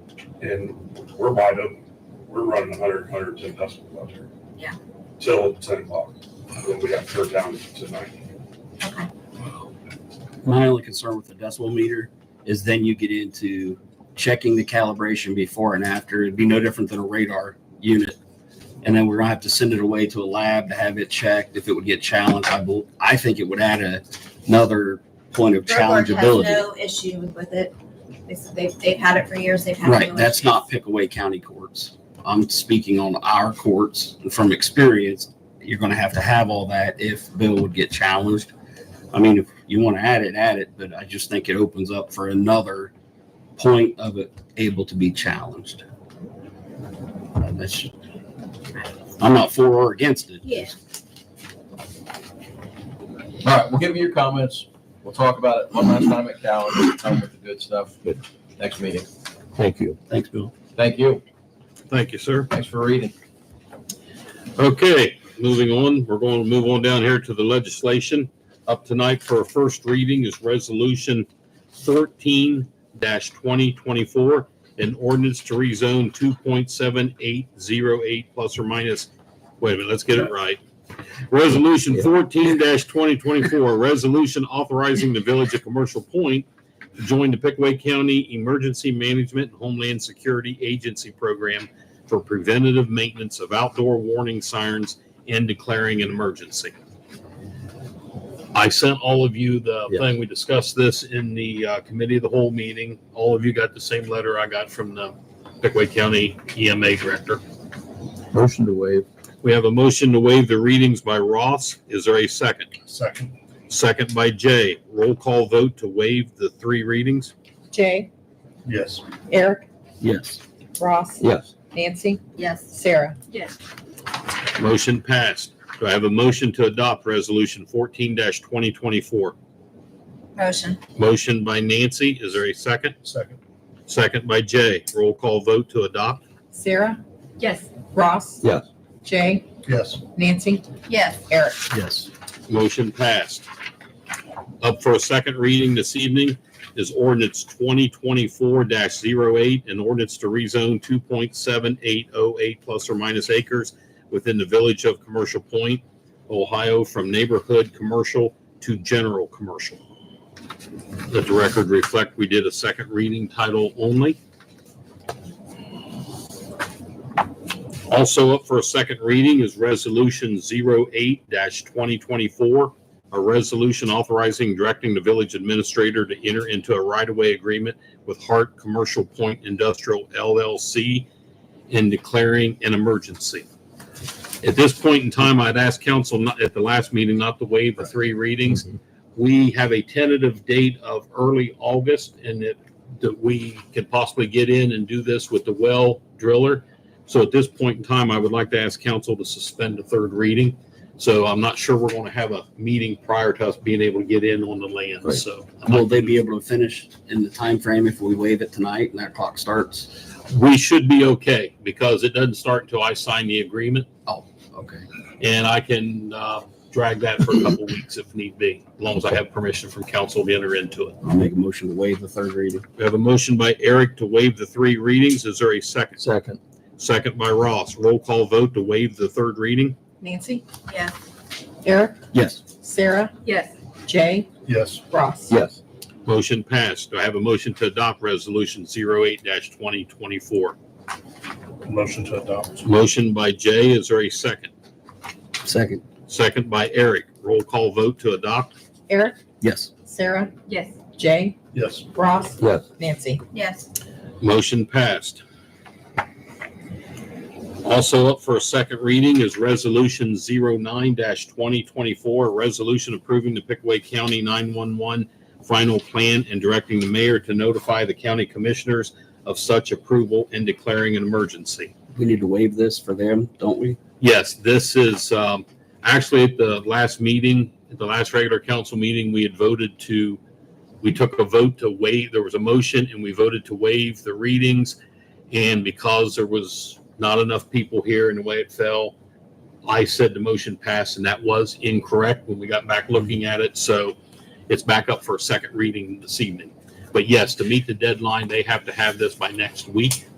and we're wide open. We're running 100, 110 decibels out there. Yeah. Till 10 o'clock. Then we have to turn down to 90. Okay, My only concern with the decibel meter is then you get into checking the calibration before and after. It'd be no different than a radar unit. And then we're gonna have to send it away to a lab to have it checked. If it would get challenged, I think it would add another point of Brevard has challengeability. no issue with it. They've had it for years, they've had no Right, that's issues. not Pickaway County courts. I'm speaking on our courts, and from experience, you're gonna have to have all that if Bill would get challenged. I mean, if you wanna add it, but I just think it opens up for another point of it able to be challenged. I'm not for or against it. Yeah, All right, we'll give you your comments. We'll talk about it one last time at Calendar, come with the good stuff. Next meeting. Thank you. Thanks, Bill. Thank you. Thank you, sir. Thanks for reading. Okay, moving on, we're going to move on down here to the legislation. Up tonight for a first reading is Resolution 14-2024, an ordinance to rezone 2.7808 plus or minus, wait a minute, let's get it right. Resolution 14-2024, resolution authorizing the Village of Commercial Point to join the Pickaway County Emergency Management and Homeland Security Agency program for preventative maintenance of outdoor warning sirens and declaring an emergency. I sent all of you the thing. We discussed this in the committee of the whole meeting. All of you got the same letter I got from the Pickaway County EMA director. Motion to waive. We have a motion to waive the readings by Ross. Is there a second? Second. Second by Jay. Roll call vote to waive the 3 readings. Jay, Yes. Eric, Yes. Ross, Yes. Nancy, yes, Sarah. Yes. Motion passed. Do I have a motion to adopt Resolution 14-2024? motion, Motion by Nancy. Is there a second? Second. Second by Jay. Roll call vote to adopt. Sarah, Yes. Ross. Yes. Jay, Yes. Nancy, yes, Eric. Yes. Motion passed. Up for a second reading this evening is ordinance 2024-08, an ordinance to rezone 2.7808 plus or minus acres within the Village of Commercial Point, Ohio, from neighborhood commercial to general commercial. Let the record reflect we did a second reading, title only. Also up for a second reading is Resolution 08-2024, a resolution authorizing and directing the village administrator to enter into a right-of-way agreement with Hart Commercial Point Industrial LLC and declaring an emergency. At this point in time, I'd asked council at the last meeting not to waive the 3 readings. We have a tentative date of early August, and that we could possibly get in and do this with the well driller. So at this point in time, I would like to ask council to suspend the third reading. So I'm not sure we're going to have a meeting prior to us being able to get in on the land. Right. So Will they be able to finish in the time frame if we waive it tonight and that clock starts? we should be okay because it doesn't start until I sign the agreement, Okay. and I can drag that for a couple weeks if need be, as long as I have permission from council to enter into it. I'll make a motion to waive the third reading. We have a motion by Eric to waive the 3 readings. Is there a second? Second. Second by Ross. Roll call vote to waive the 3rd reading. Nancy, Yes. Eric, Yes. Sarah, Yes. Jay, Yes. Ross. Yes. Motion passed. Do I have a motion to adopt resolution 08-2024? Motion to adopt. Motion by Jay. Is there a second? Second. Second by Eric. Roll call vote to adopt. Eric, Yes. Sarah, Yes. Jay, Yes. Ross, Yes. Nancy. Yes. Motion passed. Also up for a second reading is resolution 09-2024, a resolution approving the Pickaway County 911 final plan and directing the mayor to notify the county commissioners of such approval and declaring an emergency. We need to waive this for them, don't we? Yes, this is actually at the last meeting, at the last regular council meeting, we took a vote to waive, there was a motion and we voted to waive the readings. And because there was not enough people here and the way it fell, I said the motion passed, and that was incorrect when we got back looking at it. So it's back up for a second reading this evening. But yes, to meet the deadline, they have to have this by next week.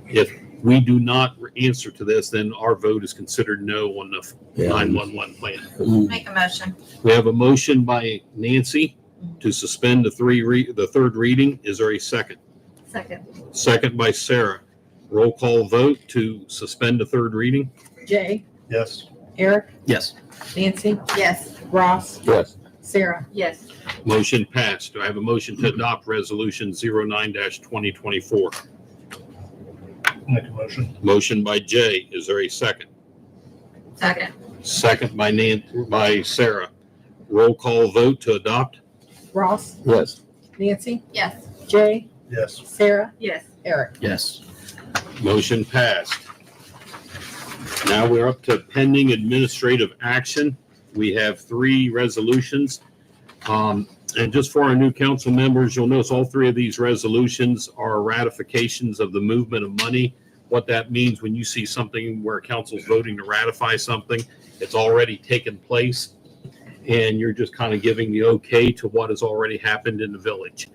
If we do not answer to this, then our vote is considered no on the 911 plan. Make a motion. We have a motion by Nancy to suspend the 3rd reading. Is there a second? Second. Second by Sarah. Roll call vote to suspend the 3rd reading. Jay, Yes. Eric, Yes. Nancy, Yes. Ross, Yes. Sarah. Yes. Motion passed. Do I have a motion to adopt resolution 09-2024? Make a motion. Motion by Jay. Is there a second? Second. Second by Sarah. Roll call vote to adopt. Ross, Yes. Nancy, Yes. Jay, Yes. Sarah, Yes. Eric. Yes. Motion passed. Now we're up to pending administrative action. We have 3 resolutions. And just for our new council members, you'll notice all 3 of these resolutions are ratifications of the movement of money. What that means when you see something where council's voting to ratify something, it's already taken place. And you're just kind of giving the okay to what has already happened in the village.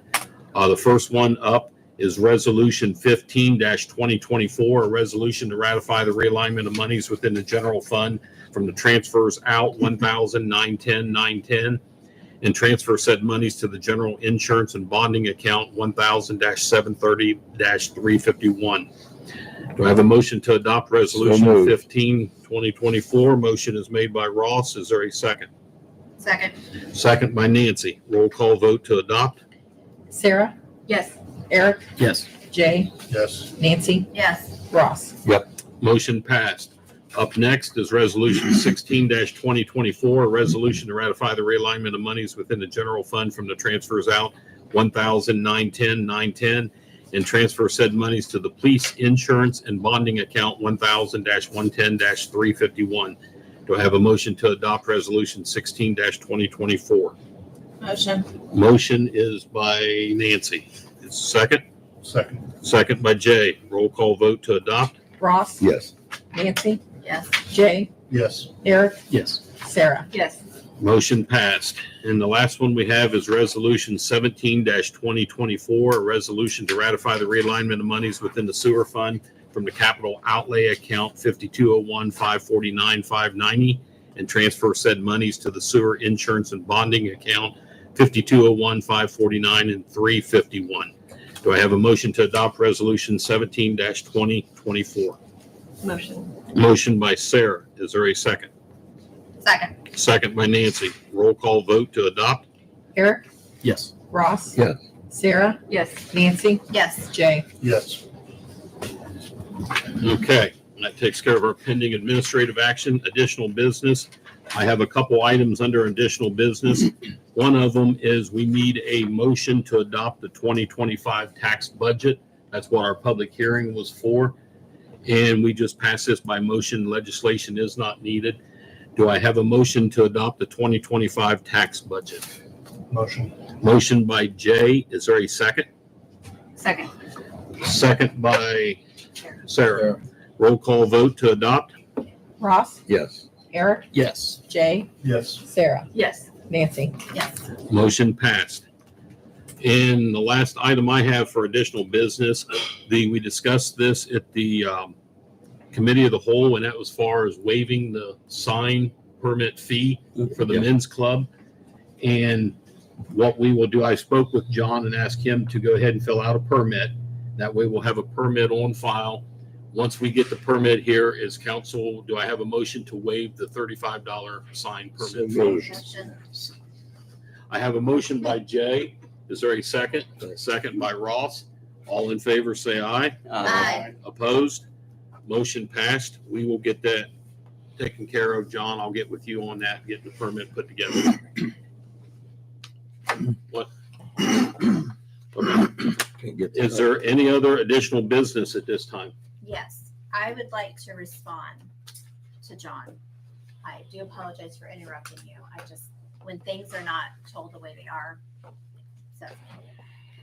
The first one up is resolution 15-2024, a resolution to ratify the realignment of monies within the general fund from the transfers out 1,910,910 and transfer said monies to the general insurance and bonding account 1,000-730-351. Do I have a motion to adopt resolution moved. 15-2024? Motion is made by Ross. Is there a second? Second. Second by Nancy. Roll call vote to adopt. Sarah, Yes. Eric, Yes. Jay, Yes. Nancy, Yes. Ross. Motion passed. Up next is resolution 16-2024, a resolution to ratify the realignment of monies within the general fund from the transfers out 1,910,910 and transfer said monies to the police insurance and bonding account 1,000-110-351. Do I have a motion to adopt resolution 16-2024? Motion. Motion is by Nancy. Is second? Second. Second by Jay. Roll call vote to adopt. Ross, Yes. Nancy, Yes. Jay, Yes. Eric, Yes. Sarah. Yes. Motion passed. And the last one we have is resolution 17-2024, a resolution to ratify the realignment of monies within the sewer fund from the capital outlay account 5201-549-590 and transfer said monies to the sewer insurance and bonding account 5201-549-351. Do I have a motion to adopt resolution 17-2024? Motion. Motion by Sarah. Is there a second? Second. Second by Nancy. Roll call vote to adopt. Eric, Yes. Ross. Yes. Sarah, Yes. Nancy, Yes. Jay. Yes. Okay, that takes care of our pending administrative action. Additional business. I have a couple items under additional business. One of them is we need a motion to adopt the 2025 tax budget. That's what our public hearing was for. And we just passed this by motion. Legislation is not needed. Do I have a motion to adopt the 2025 tax budget? Motion. Motion by Jay. Is there a second? Second. Second by Sarah. Roll call vote to adopt? Ross, Yes. Eric, Yes. Jay, Yes. Sarah, Yes. Nancy. Yes. Motion passed. And the last item I have for additional business, we discussed this at the committee of the whole, and that was far as waiving the sign permit fee for the Yeah. men's club. And what we will do, I spoke with John and asked him to go ahead and fill out a permit. That way we'll have a permit on file. Once we get the permit here, is council, do I have a motion to waive the $35 sign permit fee? Motion. I have a motion by Jay. Is there a second? Second by Ross. All in favor, say aye. Aye. Opposed? Motion passed. We will get that taken care of. John, I'll get with you on that, get the permit put together. What? Okay. Can't get Is there any other additional business at this time? Yes, I would like to respond to John. I do apologize for interrupting you. When things are not told the way they are, so.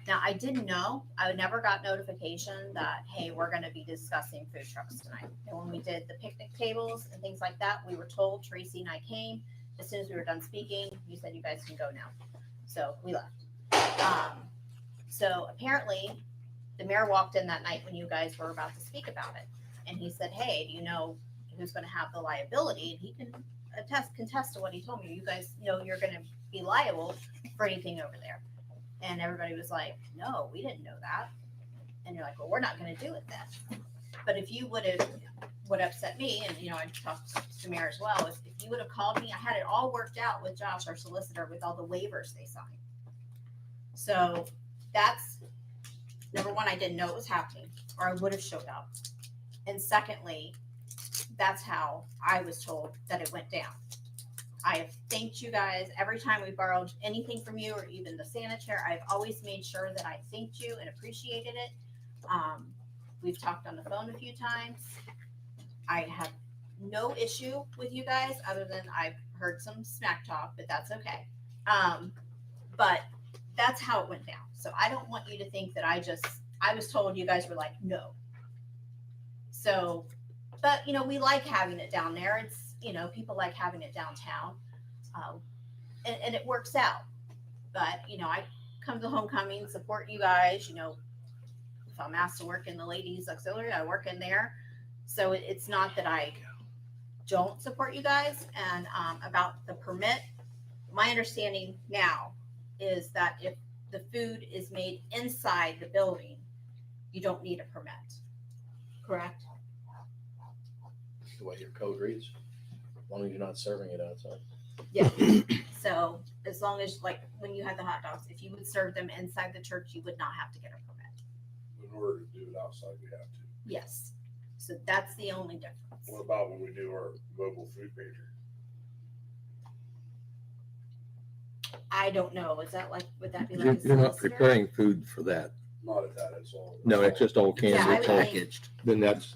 Now, I didn't know, I never got notification that, hey, we're gonna be discussing food trucks tonight. And when we did the picnic tables and things like that, we were told, Tracy and I came, as soon as we were done speaking, you said you guys can go now. So we left. So apparently, the mayor walked in that night when you guys were about to speak about it. And he said, hey, do you know who's gonna have the liability? And he can contest to what he told me. You guys know you're gonna be liable for anything over there. And everybody was like, no, we didn't know that. And you're like, well, we're not gonna do it then. But if you would have, what upset me, and I talked to the mayor as well, is if you would have called me, I had it all worked out with Josh, our solicitor, with all the waivers they signed. So that's, number one, I didn't know it was happening, or I would have showed up. And secondly, that's how I was told that it went down. I have thanked you guys every time we borrowed anything from you, or even the sanitary. I've always made sure that I thanked you and appreciated it. We've talked on the phone a few times. I have no issue with you guys, other than I've heard some smack talk, but that's okay. But that's how it went down. So I don't want you to think that I was told, you guys were like, no. So, but we like having it down there. It's, people like having it downtown. And it works out. But, I come to homecoming, support you guys, if I'm asked to work in the ladies auxiliary, I work in there. So it's not that I don't support you guys. And about the permit, my understanding now is that if the food is made inside the building, you don't need a permit. Correct? The way your code reads, as long as you're not serving it outside. Yeah. So as long as, like, when you had the hot dogs, if you would serve them inside the church, you would not have to get a permit. In order to do it outside, we have to. Yes. So that's the only difference. What about when we do our mobile food pantry? I don't know. Is that like, would that be like You're, a you're not solicitor? preparing food for that. Not at that, it's all. No, it's just all canned. Yeah, I It's would all think- Packaged. Then that's,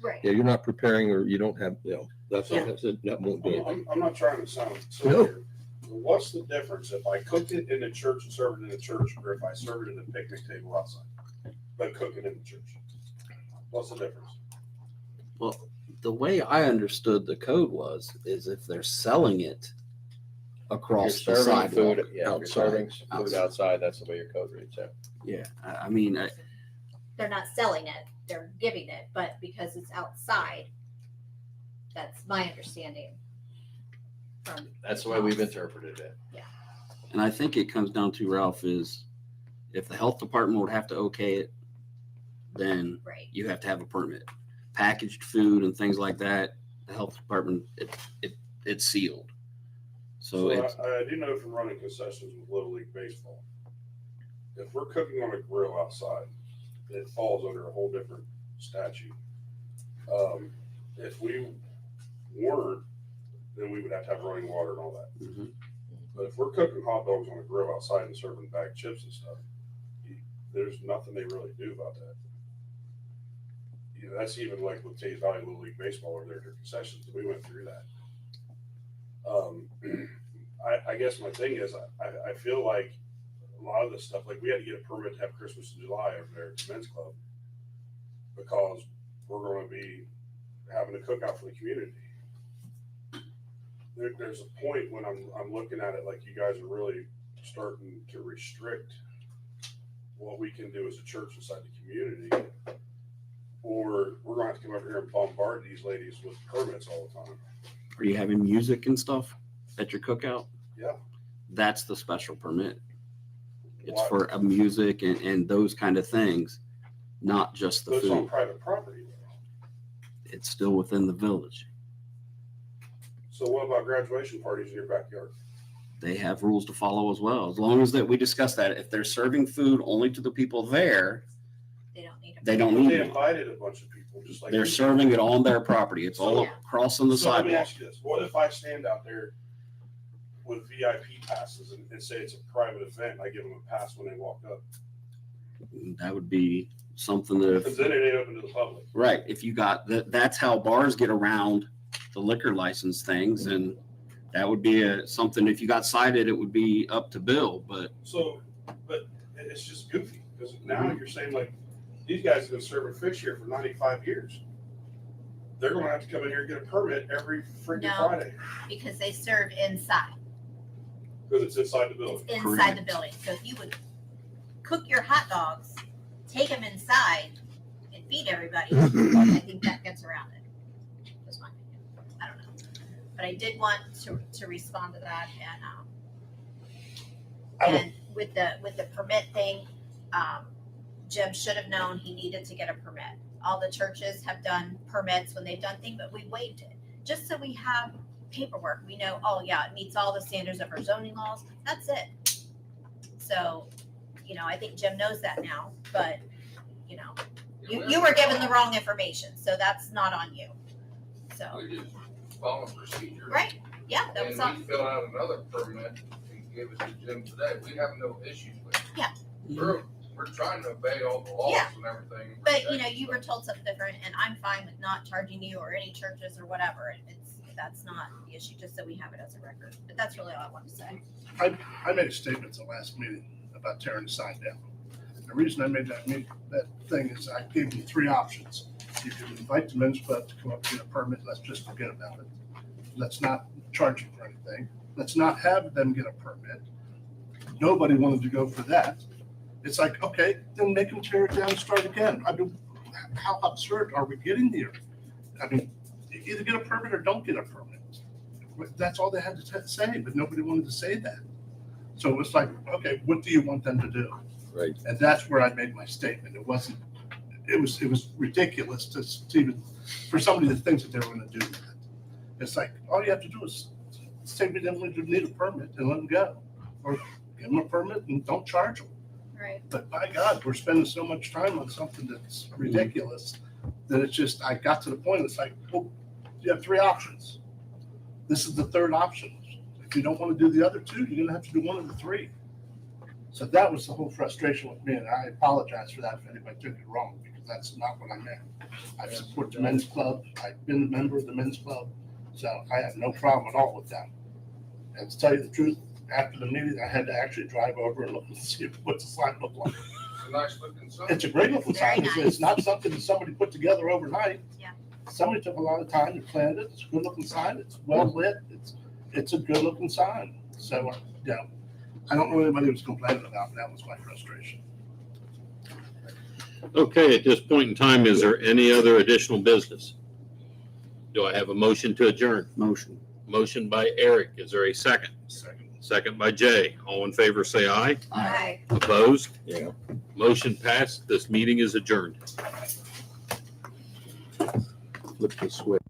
Right. yeah, you're not preparing, or you don't have, that's, Yeah. that won't do it. I'm not trying to sound silly No. here. But what's the difference if I cook it in the church and serve it in the church, or if I serve it in the picnic table outside, but cook it in the church? What's the difference? Well, the way I understood the code is if they're selling it across the If you're serving sidewalk food, yeah, if you're outside. serving food outside, that's the way your code reads, yeah. Yeah, I mean, They're not selling it, they're giving it, but because it's outside, that's my understanding. From That's the way we've interpreted it. and I think it comes down to, Ralph, is if the health department would have to okay it, then Right. you have to have a permit. Packaged food and things like that, the health department, it's sealed. So it's, I do know from running concessions with Little League Baseball, if we're cooking on a grill outside, it falls under a whole different statute. If we weren't, then we would have to have running water and all that. Mhm. But if we're cooking hot dogs on a grill outside and serving bagged chips and stuff, there's nothing they really do about that. you know, that's even like with Tays Valley Little League Baseball or their concessions. We went through that. I guess my thing is, I feel like a lot of this stuff, like we had to get a permit to have Christmas in July over there at the men's club because we're going to be having a cookout for the community. There's a point when I'm looking at it like you guys are really starting to restrict what we can do as a church inside the community, or we're going to have to come over here and bombard these ladies with permits all the time. Are you having music and stuff at your cookout? Yeah. That's the special permit. It's Why? for music and those kind of things, not just the But it's on food. private property though. It's still within the village. So what about graduation parties in your backyard? They have rules to follow as well. As long as that we discuss that, if they're serving food only to the people there, They don't need a. they don't They need it. invited a bunch of people, just like. They're you. serving it on their property. It's all Yeah. crossing the So let me sidewalk. ask you this, what if I stand out there with VIP passes and say it's a private event, I give them a pass when they walk up? That would be something that, Because then it ain't open to the public. right, if you got, that's how bars get around the liquor license things, and that would be something, if you got cited, it would be up to Bill, but So, but it's just goofy, because now you're saying like, these guys have been serving fish here for 95 years. They're gonna have to come in here and get a permit every freaking No. Friday, Because they serve inside. because it's inside the It's building. inside the building. So if you would cook your hot dogs, take them inside and feed everybody, I think that gets around it. Just my opinion. I don't know. But I did want to respond to that and with the permit thing, Jim should have known he needed to get a permit. All the churches have done permits when they've done things, but we waived it. Just so we have paperwork, we know, oh yeah, it meets all the standards of our zoning laws. That's it. So, I think Jim knows that now, but, you were given the wrong information, so that's not on you. So, We just follow procedure. right, yeah, that was And on, we filled out another permit and gave it to Jim today. We have no issues with it. Yeah. We're trying to obey all the laws Yeah. and everything. but you were told something different, and I'm fine with not charging you or any churches or whatever. That's not the issue, just so we have it as a record. But that's really all I wanted to say. I made a statement at the last meeting about tearing the sign down. The reason I made that thing is I gave them three options. You could invite the men's club to come up and get a permit, let's just forget about it. Let's not charge them for anything. Let's not have them get a permit. Nobody wanted to go for that. It's like, okay, then make them tear it down and start again. I mean, how absurd are we getting here? I mean, either get a permit or don't get a permit. That's all they had to say, but nobody wanted to say that. So it was like, okay, what do you want them to do? Right. And that's where I made my statement. It was ridiculous to even, for somebody that thinks that they were gonna do that. It's like, all you have to do is say we didn't need a permit and let them go. Or give them a permit and don't charge them. Right. But by God, we're spending so much time on something that's ridiculous that it's just, I got to the point, it's like, well, you have three options. This is the third option. If you don't want to do the other two, you're gonna have to do one of the three. So that was the whole frustration with me, and I apologize for that if anybody took it wrong, because that's not what I meant. I support the men's club, I've been a member of the men's club, so I have no problem at all with that. And to tell you the truth, after the meeting, I had to actually drive over and look and see what the sign looked like. It's a nice looking sign. It's a great looking sign. Very It's not something that somebody put together overnight. Yeah. Somebody took a lot of time to plan it. It's a good looking sign. It's well lit. It's a good looking sign. So, I don't know anybody was complaining about it. That was my frustration. Okay, at this point in time, is there any other additional business? Do I have a motion to adjourn? Motion. Motion by Eric. Is there a second? Second by Jay. All in favor, say aye. Aye. Opposed? Yeah. Motion passed. This meeting is adjourned. Flip the switch.